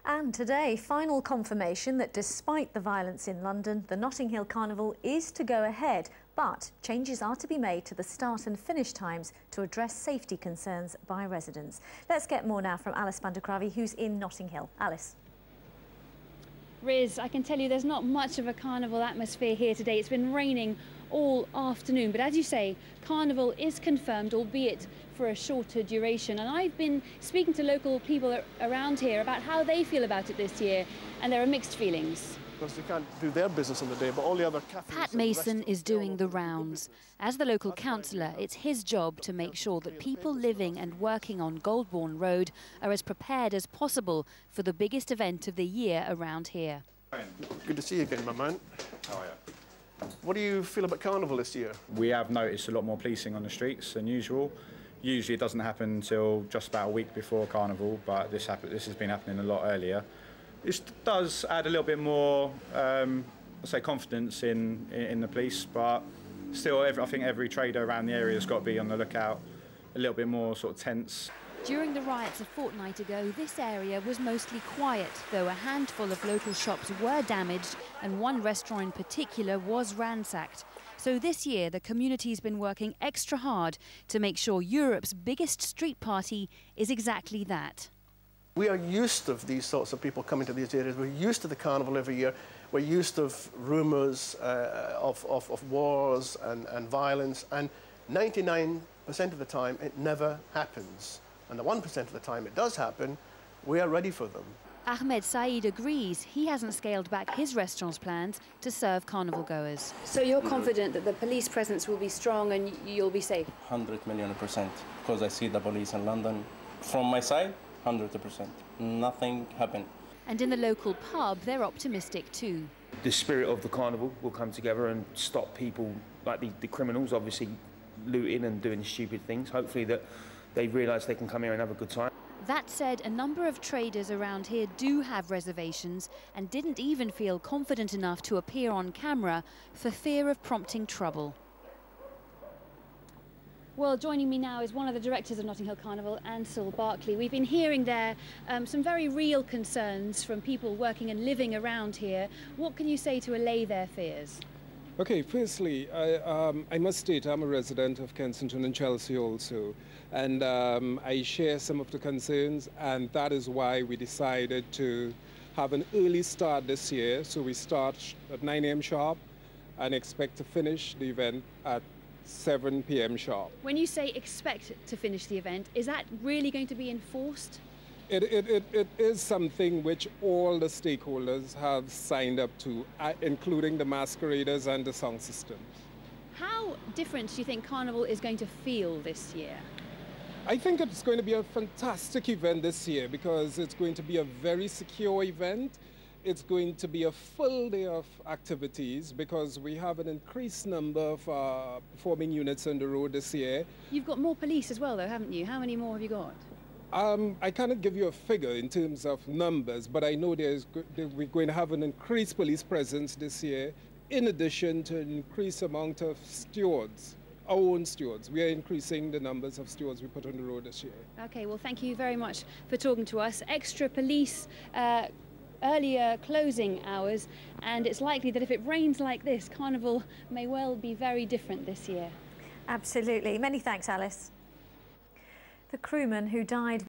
And today, final confirmation that despite the violence in London, the Notting Hill Carnival is to go ahead, but changes are to be made to the start and finish times to address safety concerns by residents. Let's get more now from Alice Bandakravi, who's in Notting Hill. Alice. Riz, I can tell you there's not much of a carnival atmosphere here today. It's been raining all afternoon, but as you say, carnival is confirmed, albeit for a shorter duration. And I've been speaking to local people around here about how they feel about it this year, and there are mixed feelings. Because they can't do their business on the day, but all the other cafes... Pat Mason is doing the rounds. As the local councillor, it's his job to make sure that people living and working on Goldbourne Road are as prepared as possible for the biggest event of the year around here. Good to see you again, my man. How are you? What do you feel about Carnival this year? We have noticed a lot more policing on the streets than usual. Usually it doesn't happen until just about a week before Carnival, but this has been happening a lot earlier. This does add a little bit more, confidence in the police, but still, I think every trader around the area has got to be on the lookout, a little bit more sort of tense. During the riots a fortnight ago, this area was mostly quiet, though a handful of local shops were damaged and one restaurant in particular was ransacked. So this year, the community's been working extra hard to make sure Europe's biggest street party is exactly that. We are used to these sorts of people coming to these areas. We're used to the Carnival every year. We're used to rumours of wars and violence, and 99% of the time it never happens. And the 1% of the time it does happen, we are ready for them. Ahmed Saeed agrees he hasn't scaled back his restaurant's plans to serve carnival goers. So you're confident that the police presence will be strong and you'll be safe? 100,000,000%, because I see the police in London. From my side, 100%. Nothing happened. And in the local pub, they're optimistic too. The spirit of the carnival will come together and stop people like the criminals, obviously looting and doing stupid things. Hopefully that they realise they can come here and have a good time. That said, a number of traders around here do have reservations and didn't even feel confident enough to appear on camera for fear of prompting trouble. Well, joining me now is one of the directors of Notting Hill Carnival, Ansel Barkley. We've been hearing there some very real concerns from people working and living around here. What can you say to allay their fears? Okay, firstly, I must state I'm a resident of Kensington and Chelsea also, and I share some of the concerns, and that is why we decided to have an early start this year. So we start at 9 a.m. sharp and expect to finish the event at 7 p.m. sharp. When you say expect to finish the event, is that really going to be enforced? It is something which all the stakeholders have signed up to, including the masqueraders and the sound systems. How different do you think Carnival is going to feel this year? I think it's going to be a fantastic event this year because it's going to be a very secure event. It's going to be a full day of activities because we have an increased number of performing units on the road this year. You've got more police as well, though, haven't you? How many more have you got? I cannot give you a figure in terms of numbers, but I know we're going to have an increased police presence this year, in addition to an increased amount of stewards, our own stewards. We are increasing the numbers of stewards we put on the road this year. Okay, well, thank you very much for talking to us. Extra police, earlier closing hours, and it's likely that if it rains like this, Carnival may well be very different this year. Absolutely. Many thanks, Alice. The crewman who died